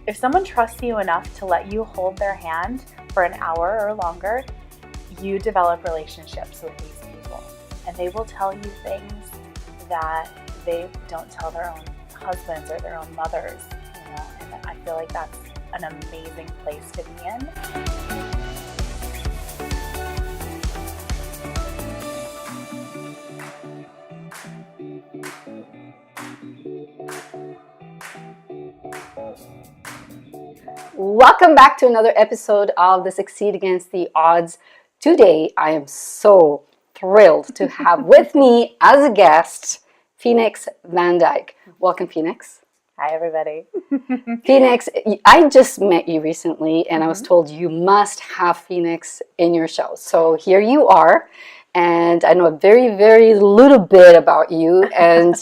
if someone trusts you enough to let you hold their hand for an hour or longer, you develop relationships with these people. And they will tell you things that they don't tell their own husbands or their own mothers, and I feel like that's an amazing place to be in. Welcome back to another episode of the Succeed Against the Odds. Today, I am so thrilled to have with me as a guest, Phoenix VanDyke. Welcome, Phoenix. Hi, everybody. Phoenix, I just met you recently, and I was told you must have Phoenix in your show. So here you are, and I know a very, very little bit about you, and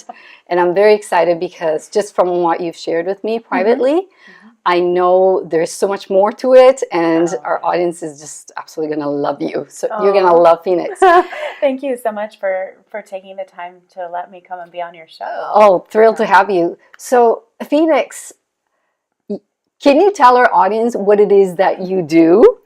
I'm very excited because just from what you've shared with me privately, I know there's so much more to it, and our audience is just absolutely going to love you. So you're going to love Phoenix. Thank you so much for taking the time to let me come and be on your show. Oh, thrilled to have you. So, Phoenix, can you tell our audience what it is that you do?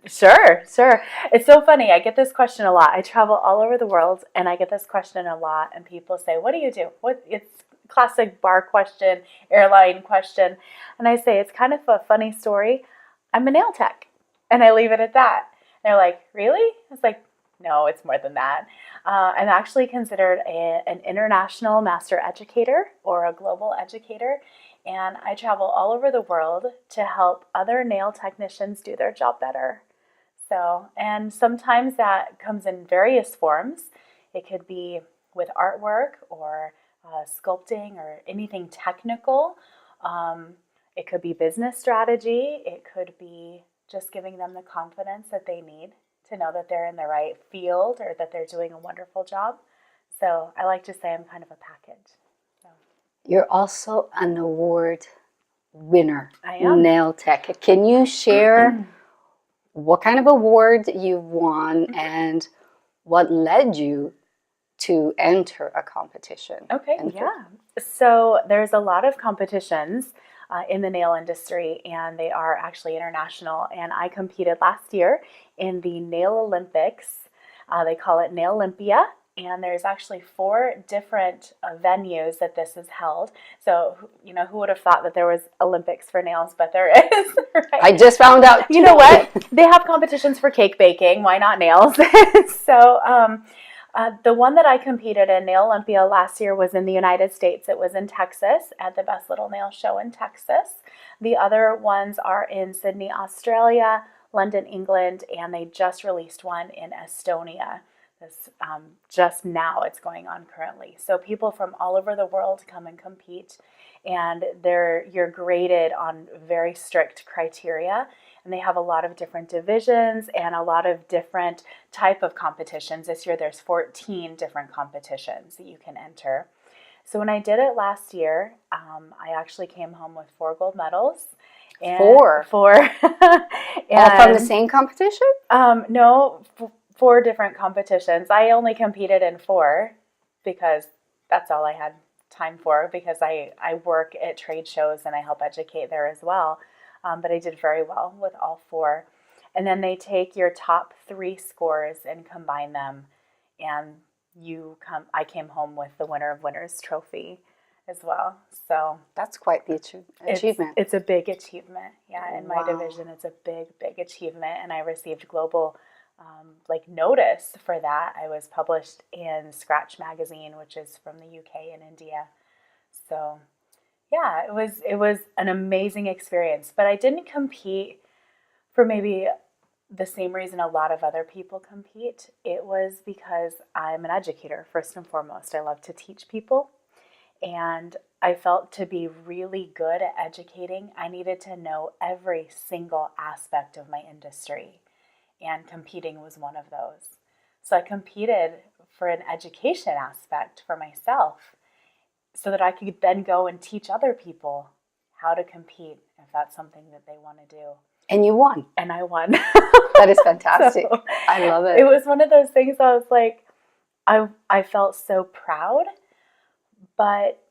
Sure. It's so funny. I get this question a lot. I travel all over the world, and I get this question a lot, and people say, what do you do? It's classic bar question, airline question. And I say, it's kind of a funny story. I'm a nail tech. And I leave it at that. And they're like, really? I was like, no, it's more than that. I'm actually considered an international master educator or a global educator. And I travel all over the world to help other nail technicians do their job better. So, and sometimes that comes in various forms. It could be with artwork or sculpting or anything technical. It could be business strategy. It could be just giving them the confidence that they need to know that they're in the right field or that they're doing a wonderful job. So I like to say I'm kind of a package. So. You're also an award winner. I am. Nail tech. Can you share what kind of award you've won and what led you to enter a competition? Okay, yeah. So there's a lot of competitions in the nail industry, and they are actually international. And I competed last year in the Nail Olympics. They call it Nailympia. And there's actually 4 different venues that this is held. So, who would have thought that there was Olympics for nails, but there is. Right? I just found out. You know what? They have competitions for cake baking. Why not nails? So, the one that I competed in, Nailympia, last year was in the United States. It was in Texas at the Best Little Nail Show in Texas. The other ones are in Sydney, Australia, London, England, and they just released one in Estonia. This just now it's going on currently. So people from all over the world come and compete, and you're graded on very strict criteria. And they have a lot of different divisions and a lot of different type of competitions. This year there's 14 different competitions that you can enter. So when I did it last year, I actually came home with 4 gold medals. And 4? 4. All from the same competition? No, 4 different competitions. I only competed in 4 because that's all I had time for, because I work at trade shows and I help educate there as well. But I did very well with all 4. And then they take your top 3 scores and combine them. And I came home with the Winner of Winners trophy as well. So that's quite the achievement. It's a big achievement. Yeah, in my division, it's a big, big achievement. And I received global notice for that. I was published in Scratch magazine, which is from the UK and India. So yeah, it was an amazing experience, but I didn't compete for maybe the same reason a lot of other people compete. It was because I'm an educator, first and foremost. I love to teach people, and I felt to be really good at educating, I needed to know every single aspect of my industry, and competing was one of those. So I competed for an education aspect for myself, so that I could then go and teach other people how to compete if that's something that they want to do. And you won. And I won. That is fantastic. So, I love it. It was one of those things I was like, I felt so proud, but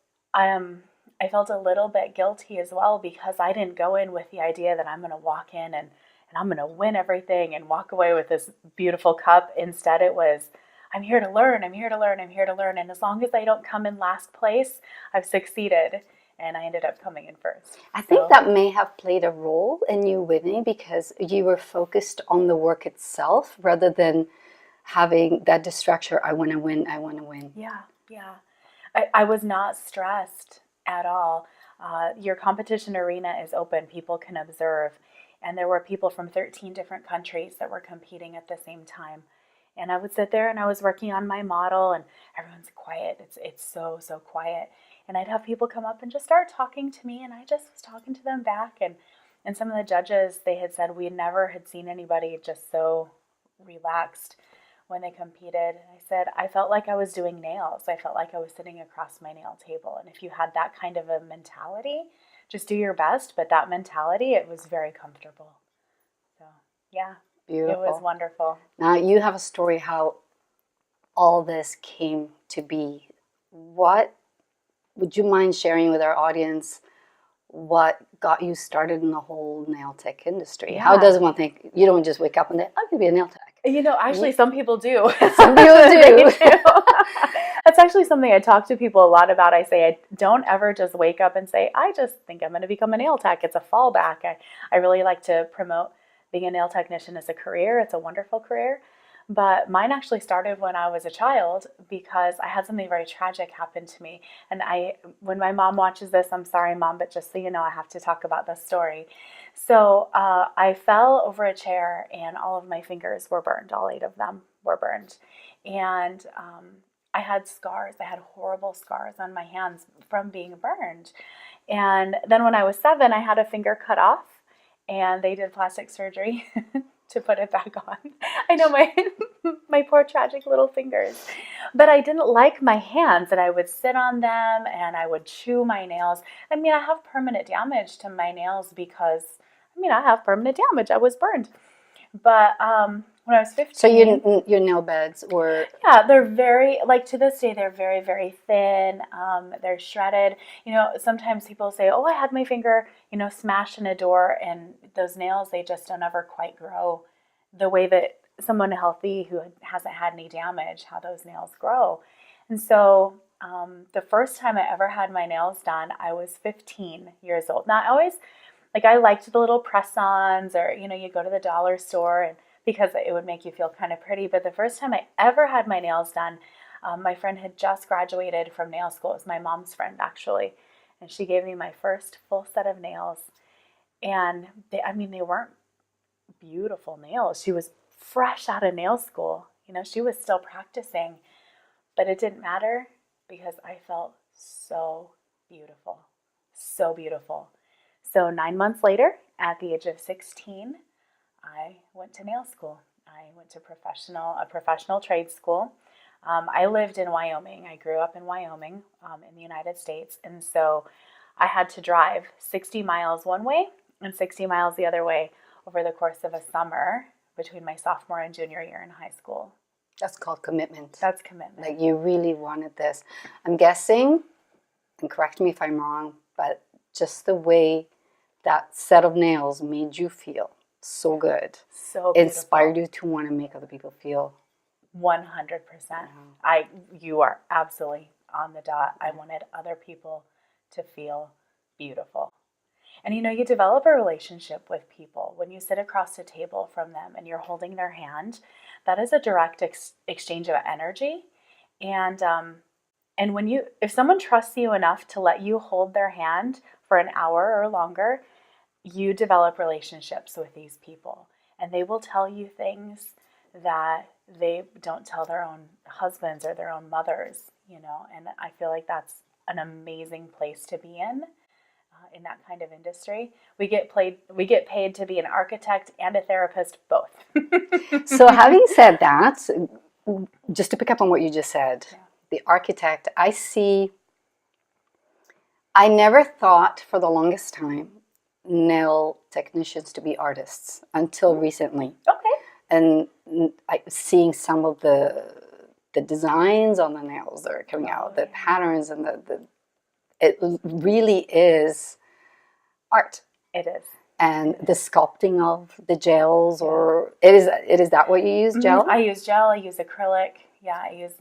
I felt a little bit guilty as well because I didn't go in with the idea that I'm going to walk in and I'm going to win everything and walk away with this beautiful cup. Instead, it was, I'm here to learn, I'm here to learn, I'm here to learn. And as long as I don't come in last place, I've succeeded. And I ended up coming in first. I think that may have played a role in you winning because you were focused on the work itself rather than having that distraction, I want to win, I want to win. Yeah, yeah. I was not stressed at all. Your competition arena is open. People can observe. And there were people from 13 different countries that were competing at the same time. And I would sit there and I was working on my model and everyone's quiet. It's so, so quiet. And I'd have people come up and just start talking to me and I just was talking to them back. And some of the judges, they had said we never had seen anybody just so relaxed when they competed. I said, I felt like I was doing nails. I felt like I was sitting across my nail table. And if you had that kind of a mentality, just do your best. But that mentality, it was very comfortable. So, yeah, Beautiful. It was wonderful. Now, you have a story how all this came to be. What would you mind sharing with our audience? What got you started in the whole nail tech industry? Yeah. How does one think? You don't just wake up and say, I'm going to be a nail tech. Actually, some people do. Some people do. That's actually something I talk to people a lot about. I say, I don't ever just wake up and say, I just think I'm going to become a nail tech. It's a fallback. I really like to promote being a nail technician as a career. It's a wonderful career. But mine actually started when I was a child because I had something very tragic happen to me. And when my mom watches this, I'm sorry, Mom, but just so you know, I have to talk about this story. So I fell over a chair and all of my fingers were burned. All 8 of them were burned. And I had scars. I had horrible scars on my hands from being burned. And then when I was 7, I had a finger cut off and they did plastic surgery to put it back on. I know my poor tragic little fingers. But I didn't like my hands and I would sit on them and I would chew my nails. I mean, I have permanent damage to my nails because, I have permanent damage. I was burned. But when I was 15... So your nail beds were... Yeah, they're very, to this day, they're very, very thin. They're shredded. Sometimes people say, oh, I had my finger, smashed in a door, and those nails, they just don't ever quite grow the way that someone healthy who hasn't had any damage, how those nails grow. And so the first time I ever had my nails done, I was 15 years old. Now, I always... I liked the little press-ons or, you go to the dollar store and because it would make you feel kind of pretty. But the first time I ever had my nails done, my friend had just graduated from nail school. It was my mom's friend, actually. And she gave me my first full set of nails. And they weren't beautiful nails. She was fresh out of nail school. She was still practicing. But it didn't matter because I felt so beautiful. So beautiful. So 9 months later, at the age of 16, I went to nail school. I went to a professional trade school. I lived in Wyoming. I grew up in Wyoming in the United States. And so I had to drive 60 miles one way and 60 miles the other way over the course of a summer between my sophomore and junior year in high school. That's called commitment. That's commitment. You really wanted this. I'm guessing, and correct me if I'm wrong, but just the way that set of nails made you feel so good. So beautiful. Inspired you to want to make other people feel 100%. You are absolutely on the dot. I wanted other people to feel beautiful. And you develop a relationship with people when you sit across the table from them and you're holding their hand. That is a direct exchange of energy. And if someone trusts you enough to let you hold their hand for an hour or longer, you develop relationships with these people. And they will tell you things that they don't tell their own husbands or their own mothers, And I feel like that's an amazing place to be in that kind of industry. We get paid to be an architect and a therapist, both. So having said that, just to pick up on what you just said, the architect, I never thought for the longest time nail technicians to be artists until recently. Okay. And seeing some of the designs on the nails that are coming out, the patterns and it really is art. It is. And the sculpting of the gels, or it is that what you use, gel? I use gel, I use acrylic. Yeah, I use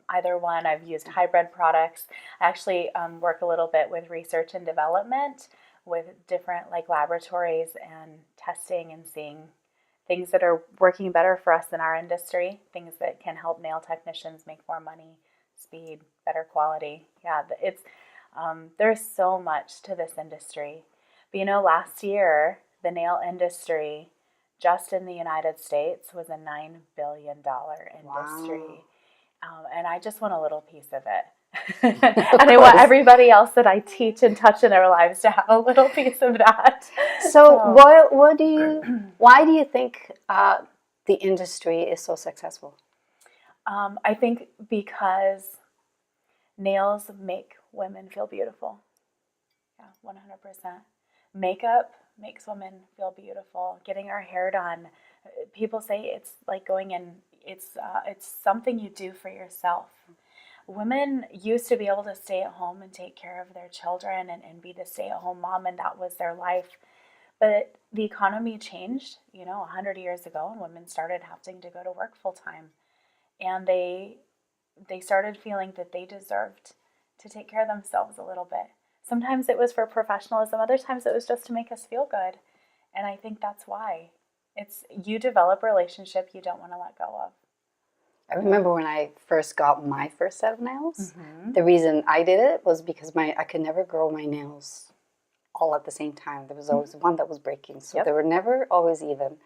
either one. I've used hybrid products. I actually work a little bit with research and development with different like laboratories and testing and seeing things that are working better for us in our industry, things that can help nail technicians make more money, speed, better quality. Yeah, it's there's so much to this industry. But last year, the nail industry just in the United States was a $9 billion industry. Wow. And I just want a little piece of it. And I want everybody else that I teach and touch in their lives to have a little piece of that. So why do you think the industry is so successful? I think because nails make women feel beautiful. Yeah, 100%. Makeup makes women feel beautiful. Getting our hair done, people say it's like going in. It's something you do for yourself. Women used to be able to stay at home and take care of their children and be the stay-at-home mom, and that was their life. But the economy changed, 100 years ago, and women started having to go to work full-time. And they started feeling that they deserved to take care of themselves a little bit. Sometimes it was for professionalism, other times it was just to make us feel good. And I think that's why. You develop a relationship you don't want to let go of. I remember when I first got my first set of nails, the reason I did it was because I could never grow my nails all at the same time. There was always one that was breaking, so they were never always even.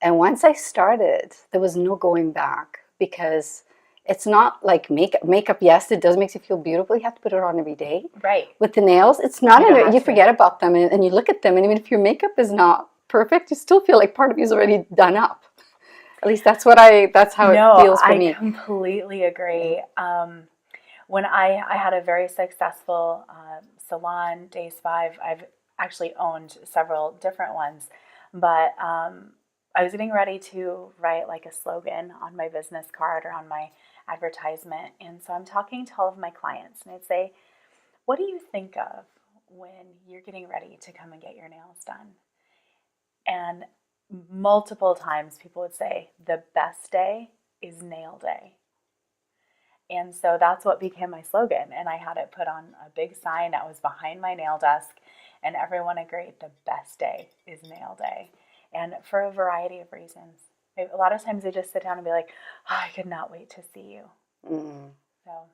And once I started, there was no going back, because it's not like makeup. Makeup, yes, it does make you feel beautiful. You have to put it on every day. Right. With the nails, it's not, you forget about them, and you look at them, and even if your makeup is not perfect, you still feel like part of you is already done up. At least that's how it feels for me. I completely agree. When I had a very successful salon, Day Spa, I've actually owned several different ones, but I was getting ready to write like a slogan on my business card or on my advertisement, and so I'm talking to all of my clients, and I'd say, what do you think of when you're getting ready to come and get your nails done? And multiple times people would say, the best day is nail day. And so that's what became my slogan. And I had it put on a big sign that was behind my nail desk, and everyone agreed the best day is nail day. And for a variety of reasons. A lot of times they just sit down and be like, I could not wait to see you.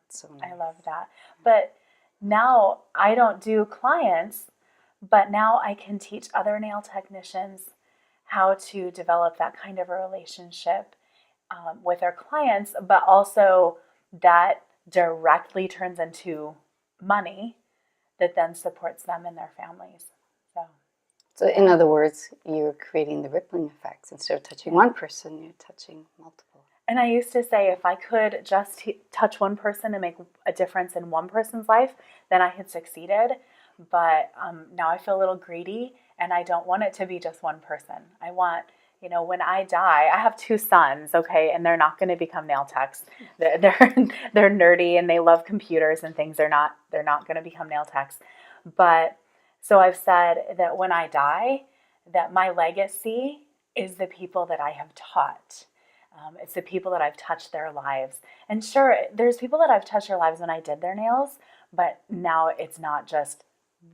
So nice. I love that. But now I don't do clients, but now I can teach other nail technicians how to develop that kind of a relationship with their clients, but also that directly turns into money that then supports them and their families. So in other words, you're creating the rippling effects. Instead of touching one person, you're touching multiple. And I used to say, if I could just touch one person and make a difference in one person's life, then I had succeeded. But now I feel a little greedy, and I don't want it to be just one person. I want, when I die, I have 2 sons, okay, and they're not going to become nail techs. They're nerdy and they love computers and things. They're not going to become nail techs. But so I've said that when I die, that my legacy is the people that I have taught. It's the people that I've touched their lives. And sure, there's people that I've touched their lives when I did their nails, but now it's not just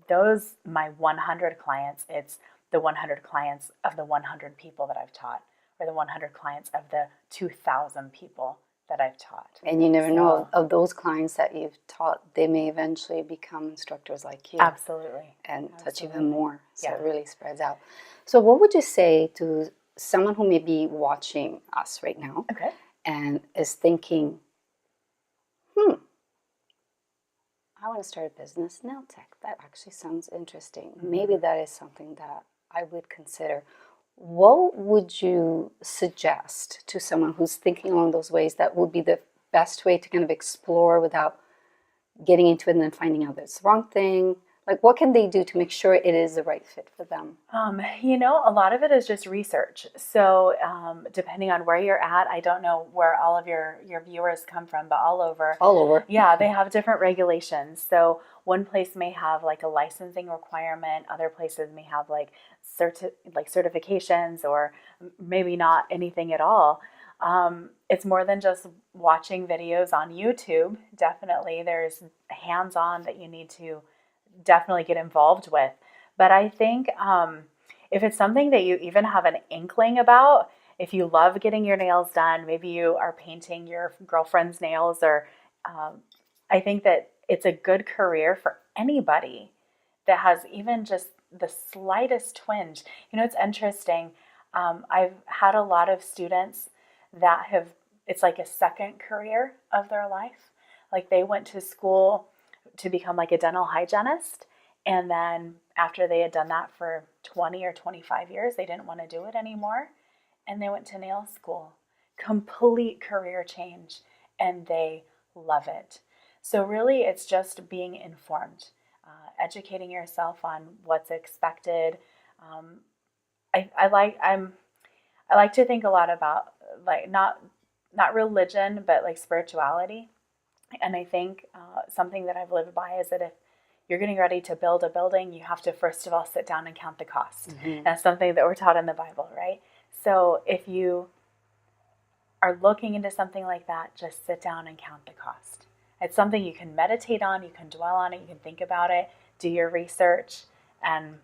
those, my 100 clients, it's the 100 clients of the 100 people that I've taught, or the 100 clients of the 2,000 people that I've taught. And you never know, of those clients that you've taught, they may eventually become instructors like you. Absolutely. And touch even more. So it really spreads out. So what would you say to someone who may be watching us right now and is thinking, I want to start a business, nail tech. That actually sounds interesting. Maybe that is something that I would consider. What would you suggest to someone who's thinking along those ways that would be the best way to kind of explore without getting into it and then finding out that it's the wrong thing, Like, what can they do to make sure it is the right fit for them? A lot of it is just research. So depending on where you're at, I don't know where all of your viewers come from, but all over. All over. Yeah, they have different regulations. So one place may have like a licensing requirement. Other places may have like certifications, or maybe not anything at all. It's more than just watching videos on YouTube. Definitely, there's hands-on that you need to definitely get involved with. But I think if it's something that you even have an inkling about, if you love getting your nails done, maybe you are painting your girlfriend's nails, or I think that it's a good career for anybody that has even just the slightest twinge. It's interesting. I've had a lot of students that it's like a second career of their life. Like they went to school to become like a dental hygienist. And then after they had done that for 20 or 25 years, they didn't want to do it anymore. And they went to nail school. Complete career change. And they love it. So really, it's just being informed, educating yourself on what's expected. I like to think a lot about like not religion, but like spirituality. And I think something that I've lived by is that if you're getting ready to build a building, you have to first of all sit down and count the cost. Mm-hmm. That's something that we're taught in the Bible, right? So if you are looking into something like that, just sit down and count the cost. It's something you can meditate on, you can dwell on it, you can think about it, do your research, and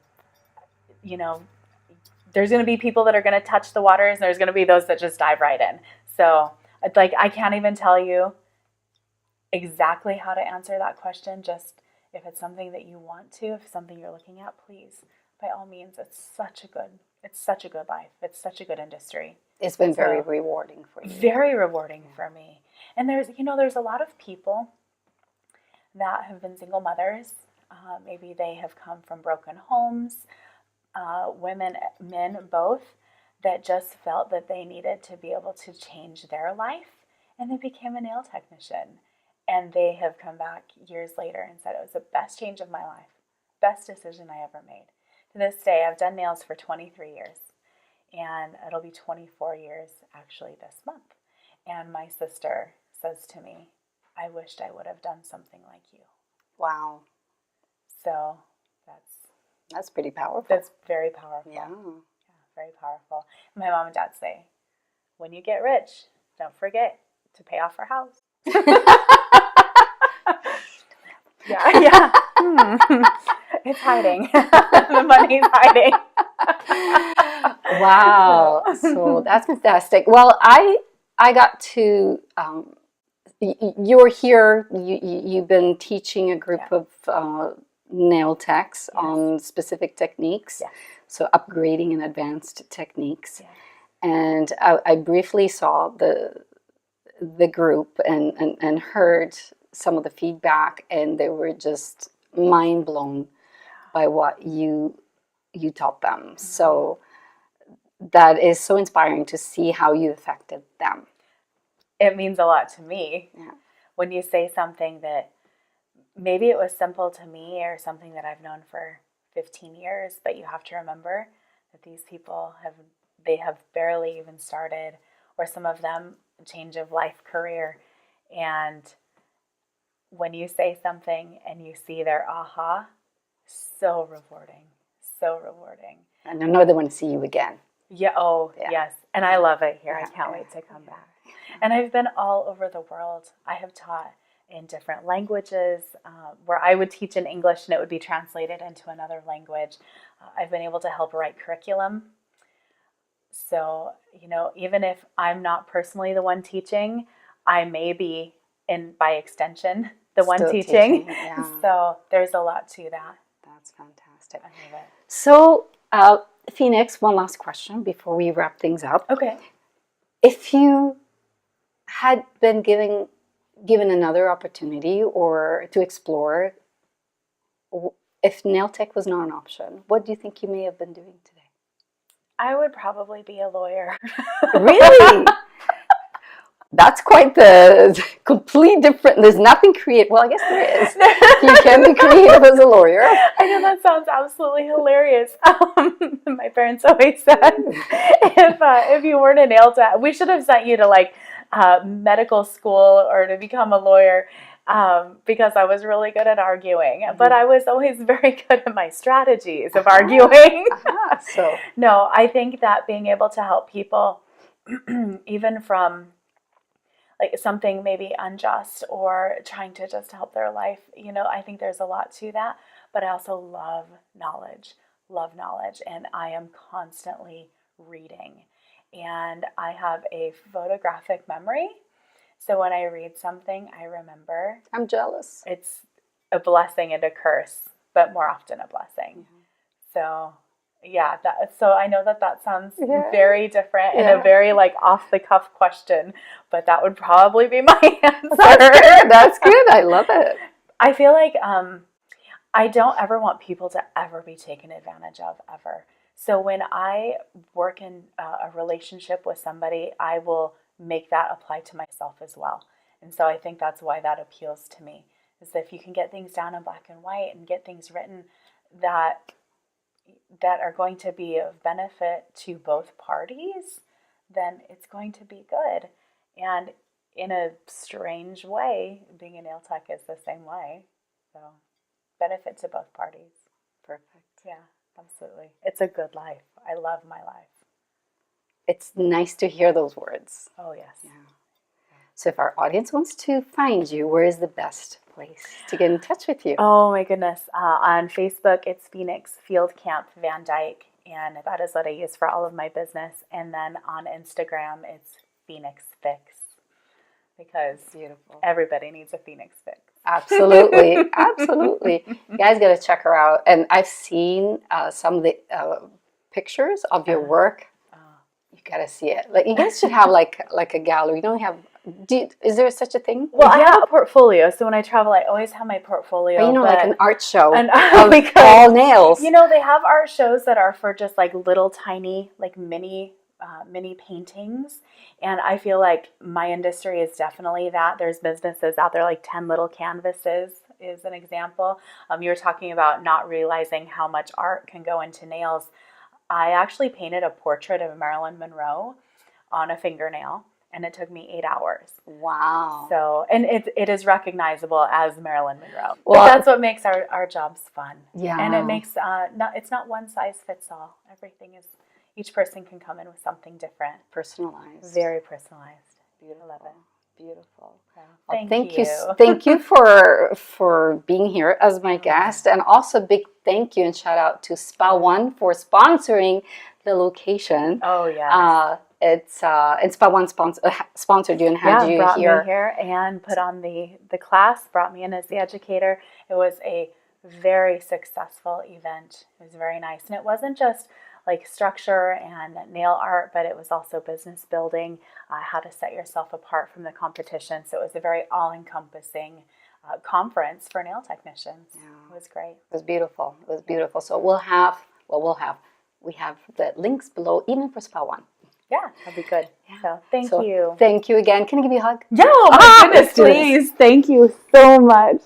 there's going to be people that are going to touch the waters, and there's going to be those that just dive right in. So I can't even tell you exactly how to answer that question. Just if it's something that you want to, if it's something you're looking at, please, by all means, it's such a good life. It's such a good industry. It's been very rewarding for you. Very rewarding for me. And there's a lot of people that have been single mothers. Maybe they have come from broken homes, women, men, both, that just felt that they needed to be able to change their life, and they became a nail technician. And they have come back years later and said it was the best change of my life, best decision I ever made. To this day, I've done nails for 23 years, and it'll be 24 years actually this month. And my sister says to me, I wished I would have done something like you. Wow. So that's pretty powerful. That's very powerful. Yeah, very powerful. My mom and dad say, when you get rich, don't forget to pay off our house. Yeah. It's hiding. The money's hiding. Wow. So that's fantastic. Well, I got to, you're here, you've been teaching a group of nail techs on specific techniques. Yes. So upgrading and advanced techniques. Yes. And I briefly saw the group and heard some of the feedback, and they were just mind blown by what you taught them. Mm-hmm. So that is so inspiring to see how you affected them. It means a lot to me when you say something that maybe it was simple to me or something that I've known for 15 years, but you have to remember that these people have barely even started, or some of them change of life career. And when you say something and you see their aha, so rewarding. And I know they want to see you again. Yeah. Oh, yeah. Yes. And I love it here. I can't wait to come back. And I've been all over the world. I have taught in different languages, where I would teach in English and it would be translated into another language. I've been able to help write curriculum. So, even if I'm not personally the one teaching, I may be, by extension, the one teaching. Yeah. So there's a lot to that. That's fantastic. I love it. So, Phoenix, one last question before we wrap things up. Okay. If you had been given another opportunity or to explore, if nail tech was not an option, what do you think you may have been doing today? I would probably be a lawyer. Really? that's quite the complete different. There's nothing creative. Well, I guess there is. You can be creative as a lawyer. I know that sounds absolutely hilarious. My parents always said if you weren't a nail tech, we should have sent you to like medical school or to become a lawyer. Because I was really good at arguing, but I was always very good at my strategies of arguing. So No, I think that being able to help people, even from like something maybe unjust or trying to just help their life, I think there's a lot to that. But I also love knowledge, and I am constantly reading. And I have a photographic memory. So when I read something, I remember. I'm jealous. It's a blessing and a curse, but more often a blessing. So yeah, so I know that sounds very different and a very like off the cuff question, but that would probably be my answer. That's good. I love it. I feel like I don't ever want people to ever be taken advantage of, ever. So when I work in a relationship with somebody, I will make that apply to myself as well. And so I think that's why that appeals to me, is that if you can get things down in black and white and get things written that are going to be of benefit to both parties, then it's going to be good. And in a strange way, being a nail tech is the same way. So benefit to both parties. Perfect. Yeah, absolutely. It's a good life. I love my life. It's nice to hear those words. Oh, yes. Yeah. So if our audience wants to find you, where is the best place to get in touch with you? Oh, my goodness. On Facebook, it's Phoenix VanDyke, and that is what I use for all of my business. And then on Instagram, it's Phoenix Fix, because Beautiful. Everybody needs a Phoenix Fix. Absolutely. Absolutely. You guys got to check her out. And I've seen some of the pictures of your work. You got to see it. Like, you guys should have like a gallery. You don't have... is there such a thing? Well, I have a portfolio, so when I travel, I always have my portfolio. But like an art show and, of all nails. They have art shows that are for just like little tiny, like mini paintings, and I feel like my industry is definitely that. There's businesses out there like 10 Little Canvases is an example. You were talking about not realizing how much art can go into nails. I actually painted a portrait of Marilyn Monroe on a fingernail, and it took me 8 hours. Wow. So, and it is recognizable as Marilyn Monroe. Well, but that's what makes our jobs fun. Yeah. And it makes, it's not one size fits all. Each person can come in with something different. Personalized. Very personalized. Beautiful. I love it. Beautiful. Yeah. Thank you. Thank you for being here as my guest, and also big thank you and shout out to Spa One for sponsoring the location. Oh yeah. It's and Spa One sponsored you and had you brought here. me here and put on the class. Brought me in as the educator. It was a very successful event. It was very nice, and it wasn't just like structure and nail art, but it was also business building, how to set yourself apart from the competition. So it was a very all-encompassing conference for nail technicians. Yeah. It was great. It was beautiful. It was beautiful. So we have the links below, even for Spa One. Yeah, that'd be good. Yeah. So thank you. Thank you again. Can I give you a hug? Yeah, oh my goodness, please. Thank you so much.